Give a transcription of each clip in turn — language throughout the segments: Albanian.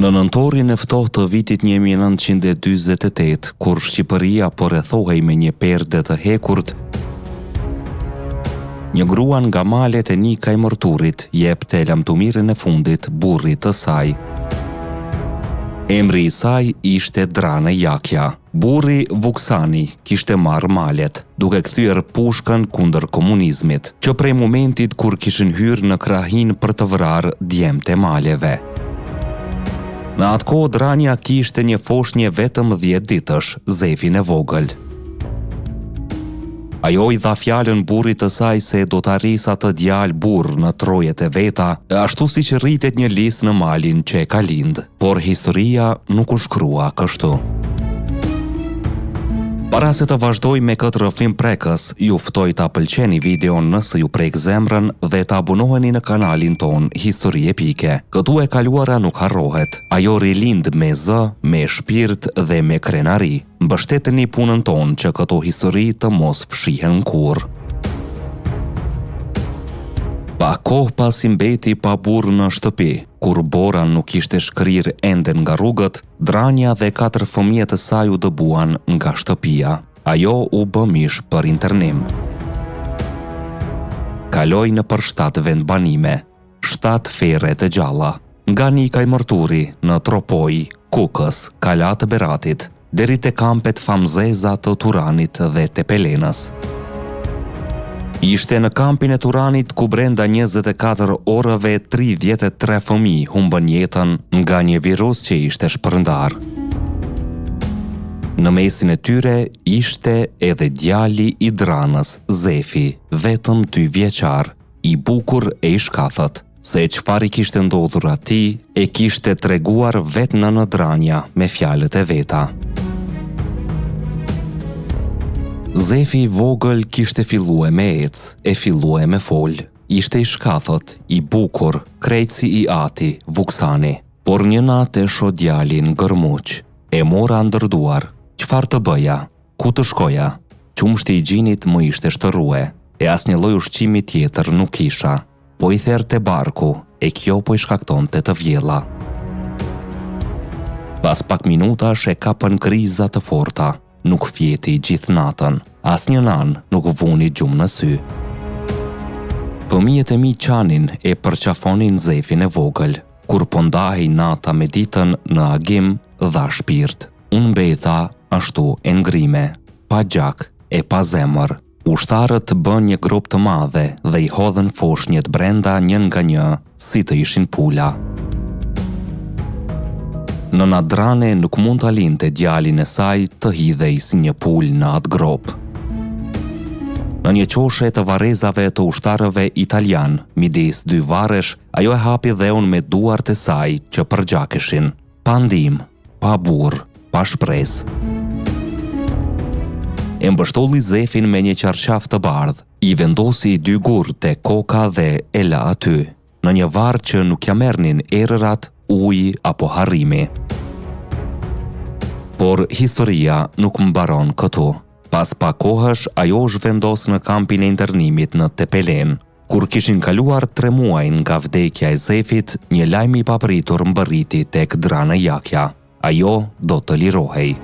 Në nëntorin e ftohtë të vitit 1948, kur Shqipëria po rrethohej me një perde të hekurt, një grua nga malet e Nika i Mërturit jep të lamtumirën e fundit burrit të saj. Emri i saj ishte Drane Jakja. Burri Vuksani kishte marrë malet, duke kthyer pushkën kundër komunizmit, që prej momentit kur kishin hyrë në krahin për të vrarë djemtë e maleve. Në atë kohë Drania kishte një foshnjë vetëm 10 ditësh, Zefin e vogël. Ajo i dha fjalën burrit të saj se do të arrisë atë djalë burr në trojet e veta, ashtu siç rritet një lis në malin që e ka lind, por historia nuk u shkrua kështu. Para se të vazhdoj me këtë rrëfim prekës, ju ftoj ta pëlqeni videon nëse ju prek zemrën dhe ta abonoheni në kanalin ton Histori Epike. Këtu e kaluara nuk harrohet. Ajo rilind me zë, me shpirt dhe me krenari. Mbështeteni punën ton që këto histori të mos fshihen kurrë. Pa kohë pas i mbeti pa burr në shtëpi, kur Bora nuk ishte shkrir ende nga rrugët, Drania dhe 4 fëmijët e saj u dëbuan nga shtëpia. Ajo u bë mish për internim. Kaloi në për 7 vendbanime, 7 ferre të gjalla, nga Nika i Mërturi në Tropoj, Kukës, Kalat Beratit, deri te kampet famzeza të Turanit dhe të Pelenës. Ishte në kampin e Turanit ku brenda 24 orëve 33 fëmijë humbën jetën nga një virus që ishte shpërndar. Në mesin e tyre ishte edhe djali i Dranës, Zefi, vetëm 2 vjeçar, i bukur e i shkathët, se çfarë kishte ndodhur atij e kishte treguar vetë nëna Drania me fjalët e veta. Zefi i vogël kishte fillue me ecë, e fillue me fol. Ishte i shkathët, i bukur, krejtësi i ati, Vuksani. Por një natë e shoh djalin gërmuq. E mora ndërduar. Çfarë të bëja? Ku të shkoja? Qumshti i gjinit më ishte shtërrue. E asnjë lloj ushqimi tjetër nuk kisha. Po i therte barku, e kjo po i shkaktonte të vjella. Pas pak minutash e kapën kriza të forta. Nuk fjeti gjithë natën, asnjë nan nuk vuni gjumë në sy. Fëmijët e mi qanin e përqafonin Zefin e vogël, kur po ndahej nata me ditën në agim dha shpirt. Unë mbeta ashtu e ngrime, pa gjak e pa zemër. Ushtarët bën një grup të madhe dhe i hodhën foshnjët brenda njën nga një, si të ishin pula. Nëna Drane nuk mund ta linte djalin e saj të hidhej si një pul në atë grop. Në një qoshe të varrezave të ushtarëve italian, midis 2 varresh, ajo e hapi dheun me duart e saj që përgjakeshin, pa ndihmë, pa burr, pa shpresë. E mbështolli Zefin me një qarqaf të bardhë, i vendosi 2 gurë te koka dhe e la aty, në një varr që nuk ja merrnin erërat, uji apo harrimi. Por historia nuk mbaron këtu. Pas pak kohësh, ajo u zhvendos në kampin e internimit në Tepelen. Kur kishin kaluar 3 muaj nga vdekja e Zefit, një lajm i papritur mbërriti tek Drana Jakja. Ajo do të lirohej.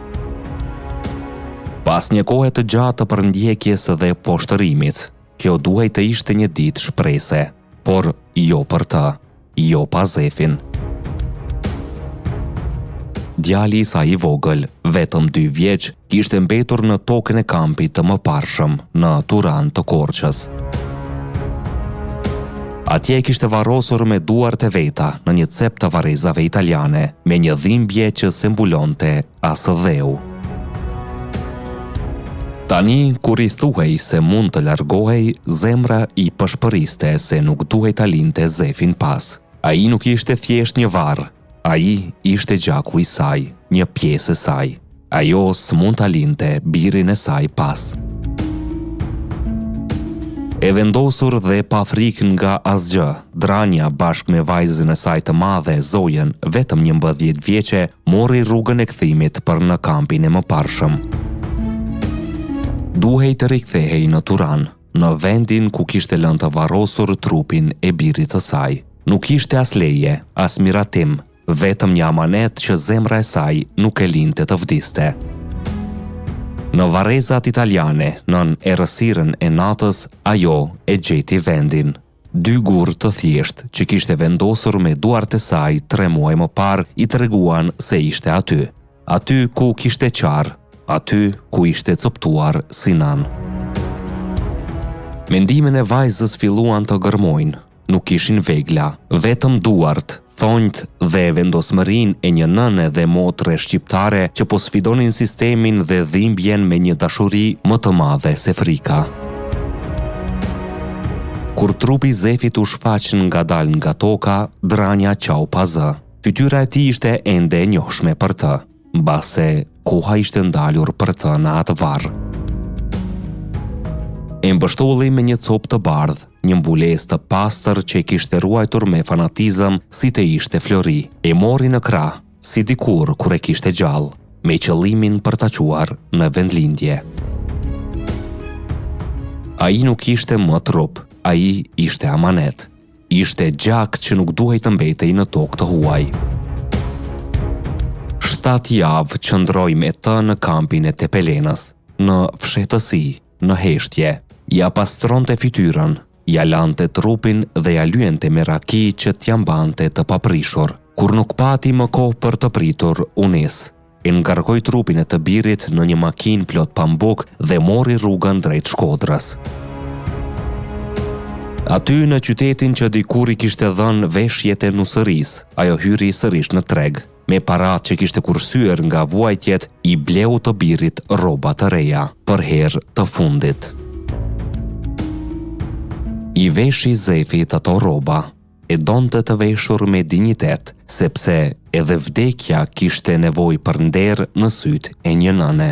Pas një kohe të gjatë të përndjekjes dhe poshtërimit, kjo duhej të ishte një ditë shprese, por jo për të, jo pa Zefin. Djali i saj i vogël, vetëm 2 vjeç, kishte mbetur në tokën e kampit të mëparshëm, në Turan të Korçës. Atje kishte varrosur me duart e veta në një cep të varrezave italiane, me një dhimbje që sembulonte asë dheu. Tani, kur i thuhej se mund të largohej, zemra i pëshpëriste se nuk duhej ta linte Zefin pas. Ai nuk ishte thjesht një varr. Ai ishte gjaku i saj, një pjesë e saj. Ajo s'mund ta linte birin e saj pas. E vendosur dhe pa frikë nga asgjë, Drania bashkë me vajzën e saj të madhe, Zojen, vetëm 11 vjeçe, mori rrugën e kthimit për në kampin e mëparshëm. Duhej të rikthehej në Turan, në vendin ku kishte lënë të varrosur trupin e birit të saj. Nuk ishte as leje, as miratim, vetëm një amanet që zemra e saj nuk e linte të vdiste. Në varrezat italiane, nën errësirën e natës, ajo e gjeti vendin. 2 gur të thjesht që kishte vendosur me duart e saj 3 muaj më parë i treguan se ishte aty. Aty ku kishte qarë, aty ku ishte coptuar si nan. Mendimin e vajzës filluan të gërmojnë. Nuk kishin vegla, vetëm duart, thonjt dhe vendosmërin e një nëne dhe motre shqiptare që po sfidonin sistemin dhe dhimbjen me një dashuri më të madhe se frika. Kur trupi Zefit u shfaq ngadal nga toka, Drania qau pa zë. Fytyra e tij ishte ende e njohshme për të, mbase koha ishte ndalur për të në atë varr. E mbështolli me një copë të bardhë, një mbulesë të pastër që e kishte ruajtur me fanatizëm si të ishte Flori. E mori në krah, si dikur kur e kishte gjallë, me qëllimin për ta quar në vendlindje. Ai nuk ishte më trup, ai ishte amanet. Ishte gjak që nuk duhej të mbetej në tokë të huaj. 7 javë qëndroi me të në kampin e Tepelenës, në fshehtësi, në heshtje. Ja pastronte fytyrën, ja lante trupin dhe ja lyente me raki që t'ja mbante të paprishur. Kur nuk pati më kohë për të pritur, u nis. E ngarkoi trupin e të birit në një makinë plot pambuk dhe mori rrugën drejt Shkodrës. Aty në qytetin që dikur i kishte dhënë veshjet e nusëris, ajo hyri sërish në treg. Me parat që kishte kursyer nga vuajtjet, i bleu të birit rroba të reja, për herë të fundit. I veshi Zefit ato rroba, e donte të veshur me dinjitet, sepse edhe vdekja kishte nevojë për nder në syt e një nëne.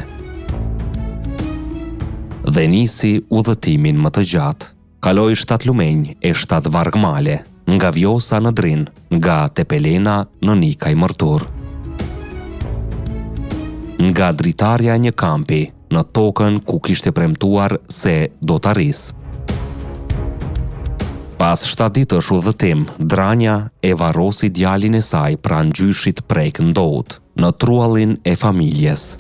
Dhe nisi udhëtimin më të gjatë. Kaloi 7 lumenj e 7 varg male, nga Vjosa në Drin, nga Tepelena në Nikaj Mërtur. Nga dritarja e një kampi, në tokën ku kishte premtuar se do të arrisë. Pas 7 ditësh udhëtim, Drania e varrosi djalin e saj pranë gjyshit prek ndot, në truallin e familjes.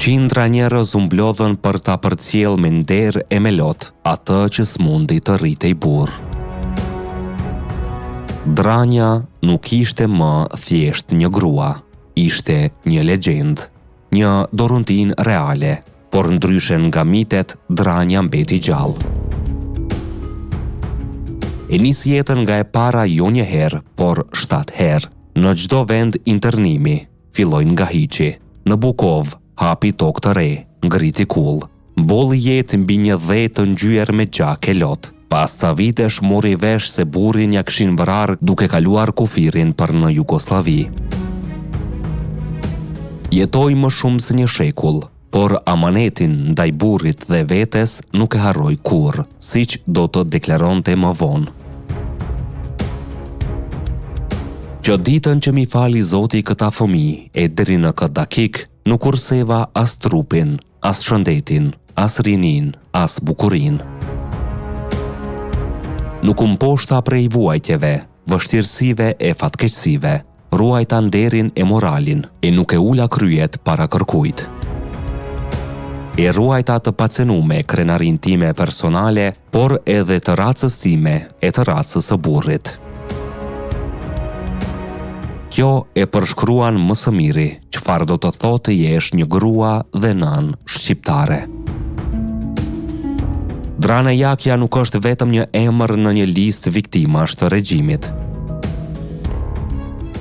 Qindra njerëz u mblodhën për ta përcjell me nder e me lot atë që s'mundi të rritej burr. Drania nuk ishte më thjesht një grua, ishte një legjend, një doruntin reale, por ndryshe nga mitet, Drania mbeti gjallë. E nis jetën nga e para jo një herë, por 7 herë. Në çdo vend internimi, filloi nga hiqi. Në Bukov hapi tokë të re, ngriti kull. Bolli jetë mbi një dhe të ngjyer me gjak e lot. Pas ca vitesh mori vesh se burrin ja kishin vrarë duke kaluar kufirin për në Jugosllavi. Jetoi më shumë se një shekull, por amanetin ndaj burrit dhe vetes nuk e harroi kurrë, siç do të deklaronte më vonë. Që ditën që mi fali Zoti këta fëmijë e deri në këtë dakik, nuk kurseva as trupin, as shëndetin, as rinin, as bukurin. Nuk mposhta prej vuajtjeve, vështirësive e fatkeqësive, ruajta nderin e moralin, e nuk e ula kryet para kërkujt. E ruajta të pacenume krenarin time personale, por edhe të racës time e të racës së burrit. Kjo e përshkruan më së miri çfarë do të thotë të jesh një grua dhe nën shqiptare. Drana Jakja nuk është vetëm një emër në një listë viktimash të regjimit.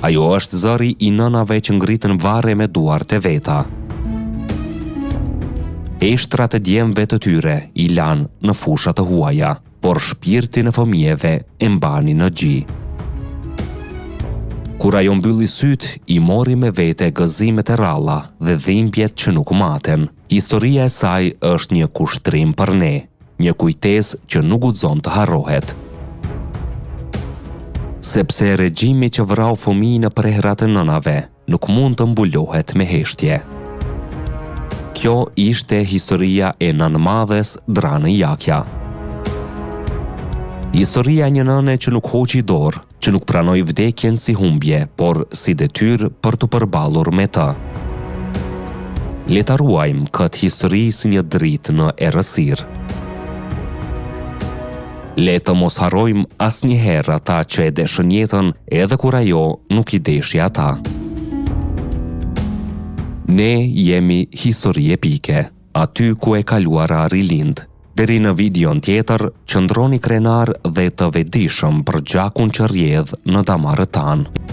Ajo është zëri i nënave që ngritën varre me duart e veta. Eshtrat e djemve të tyre i lanë në fusha të huaja, por shpirtin e fëmijëve e mbani në gji. Kur ajo mbylli syt, i mori me vete gëzimet e ralla dhe dhimbjet që nuk maten. Historia e saj është një kushtrim për ne, një kujtesë që nuk guxon të harrohet. Sepse regjimi që vrau fëmijë në prehrat e nënave nuk mund të mbulohet me heshtje. Kjo ishte historia e nënmadhes Drane Jakja. Historia një nëne që nuk hoqi dorë, që nuk pranoi vdekjen si humbje, por si detyrë për të përballur me të. Le ta ruajmë këtë histori si një dritë në errësirë. Le të mos harrojmë asnjëherë ata që e deshën jetën edhe kur ajo nuk i deshi ata. Ne jemi histori epike, aty ku e kaluara rilind. Deri në videon tjetër, qëndroni krenar dhe të vetëdijshëm për gjakun që rrjedh në damarët tanë.